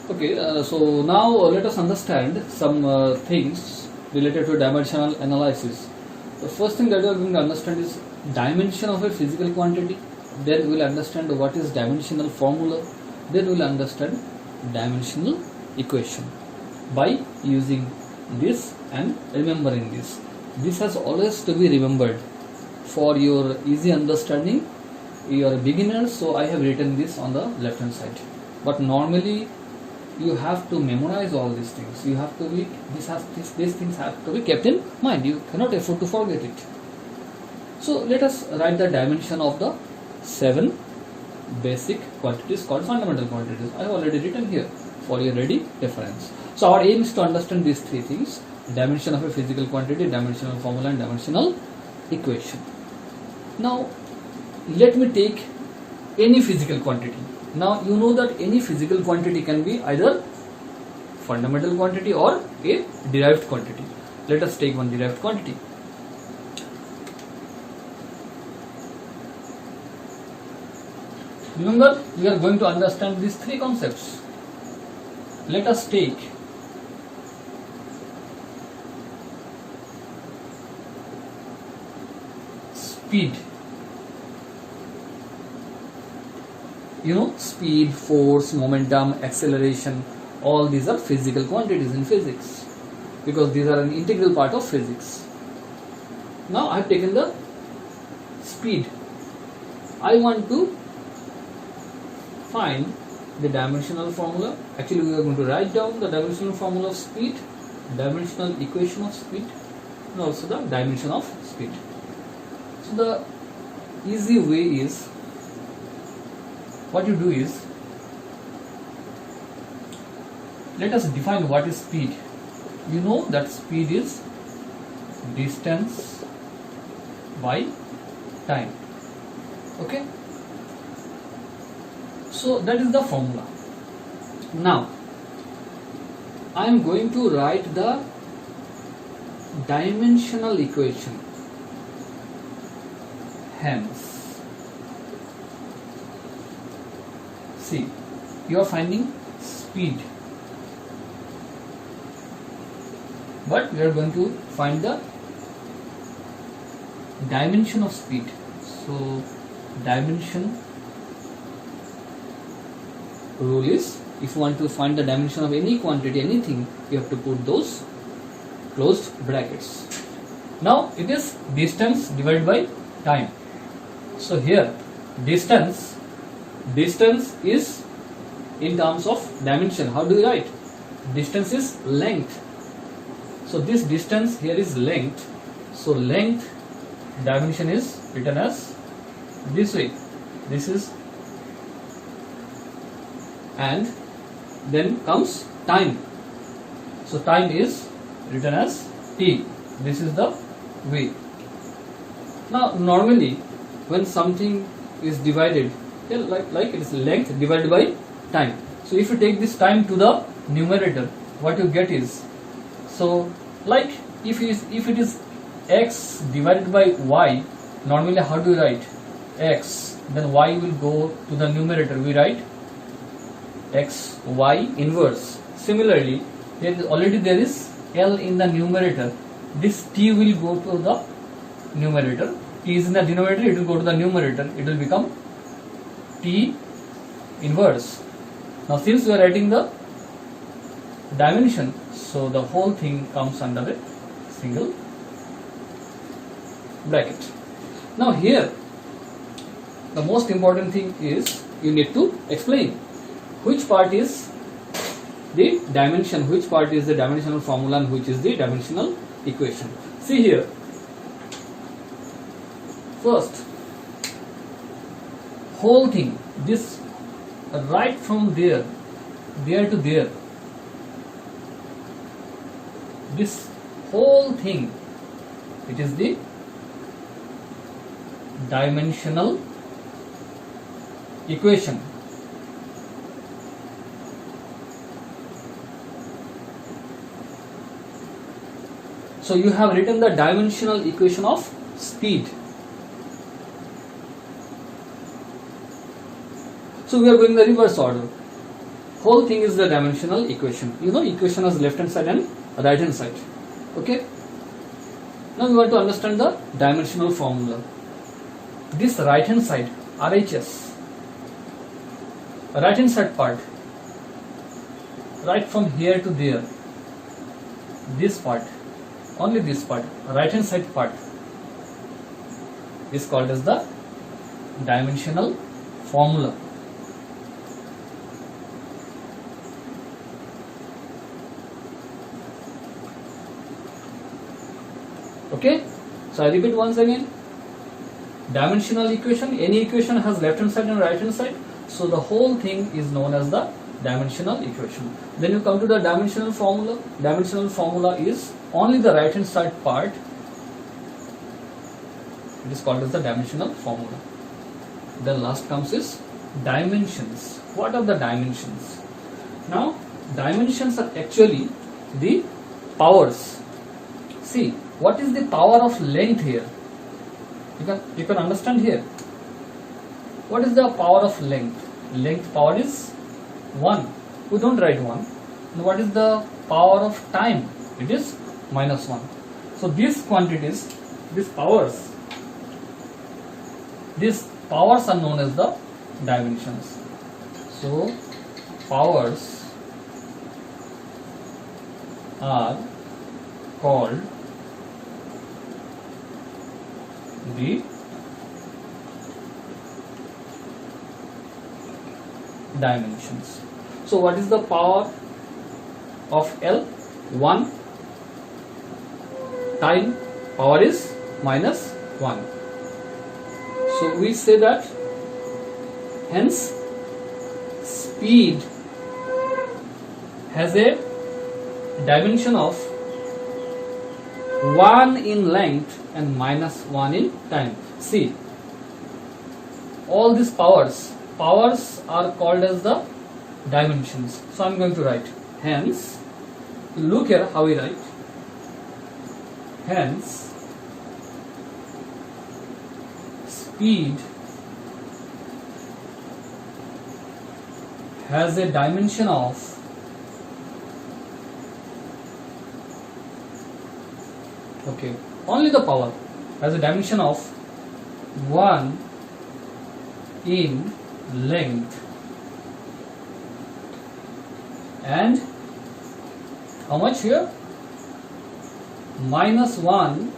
Okay, so now let us understand some things related to dimensional analysis. The first thing that we are going to understand is dimension of a physical quantity. Then we will understand what is dimensional formula. Then we will understand dimensional equation by using this and remembering this. This has always to be remembered for your easy understanding. You are beginners, so I have written this on the left hand side. But normally you have to memorize all these things. You have to be these things have to be kept in mind. You cannot afford to forget it. So let us write the dimension of the 7 basic quantities called fundamental quantities. I have already written here for your ready reference. So our aim is to understand these three things: dimension of a physical quantity, dimensional formula, and dimensional equation. Now let me take any physical quantity. Now you know that any physical quantity can be either fundamental quantity or a derived quantity. Let us take one derived quantity. Remember, we are going to understand these three concepts. Let us take speed. You know, speed, force, momentum, acceleration, all these are physical quantities in physics because these are an integral part of physics. Now I have taken the speed. I want to find the dimensional formula. Actually, we are going to write down the dimensional formula of speed, dimensional equation of speed, and also the dimension of speed. So the easy way is, what you do is, let us define what is speed. You know that speed is distance by time. Okay? So that is the formula. Now I am going to write the dimensional equation. Hence, see, you are finding speed, but we are going to find the dimension of speed. So dimension rule is, if you want to find the dimension of any quantity, anything, you have to put those closed brackets. Now it is distance divided by time. So here distance is in terms of dimension. How do we write? Distance is length. So this distance here is length. So length dimension is written as this way. This is, and then comes time. So time is written as t. This is the way. Now normally when something is divided, like it is length divided by time. So if you take this time to the numerator, what you get is, so like if it is x divided by y, normally how do we write? X, then y will go to the numerator, we write x y inverse. Similarly, there is L in the numerator, this t will go to the numerator. T is in the denominator, it will go to the numerator, it will become t inverse. Now since we are writing the dimension, so the whole thing comes under a single bracket. Now here the most important thing is, you need to explain which part is the dimension, which part is the dimensional formula, and which is the dimensional equation. See here, first whole thing, this right from there to there, this whole thing, it is the dimensional equation. So you have written the dimensional equation of speed. So we are going the reverse order. whole thing is the dimensional equation. You know, equation has left hand side and right hand side. Okay. Now we want to understand the dimensional formula. This right hand side, RHS, right hand side part, right from here to there, this part, only this part, right hand side part is called as the dimensional formula. Okay, so I repeat once again. Dimensional equation, any equation has left hand side and right hand side, so the whole thing is known as the dimensional equation. Then you come to the dimensional formula. Dimensional formula is only the right hand side part. It is called as the dimensional formula. Then last comes is dimensions. What are the dimensions? Now dimensions are actually the powers. See, what is the power of length here? You can understand here. What is the power of length? Length power is 1. We don't write 1. And what is the power of time? It is -1. So these quantities, these powers are known as the dimensions. So powers are called the dimensions. So what is the power of L? 1. Time power is -1. So we say that hence speed has a dimension of 1 in length and -1 in time. See, all these powers are called as the dimensions. So I am going to write hence, look here how we write, hence speed has a dimension of only the power has a dimension of 1 in length and how much here? -1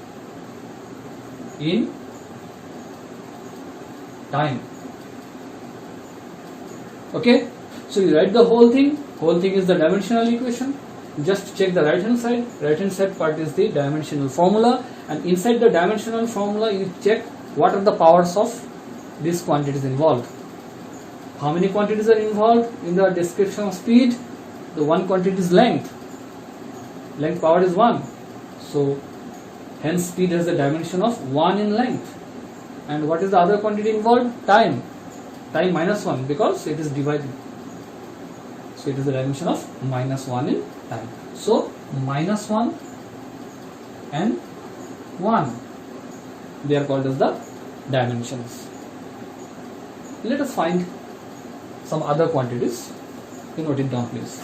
in time. Okay, so you write the whole thing is the dimensional equation. Just check the right hand side part is the dimensional formula, and inside the dimensional formula you check what are the powers of these quantities involved. How many quantities are involved in the description of speed? The one quantity is length power is 1, so hence speed has a dimension of 1 in length. And what is the other quantity involved? Time -1, because it is divided, so it is the dimension of -1 in time. So -1 and 1, they are called as the dimensions. Let us find some other quantities. You note it down please.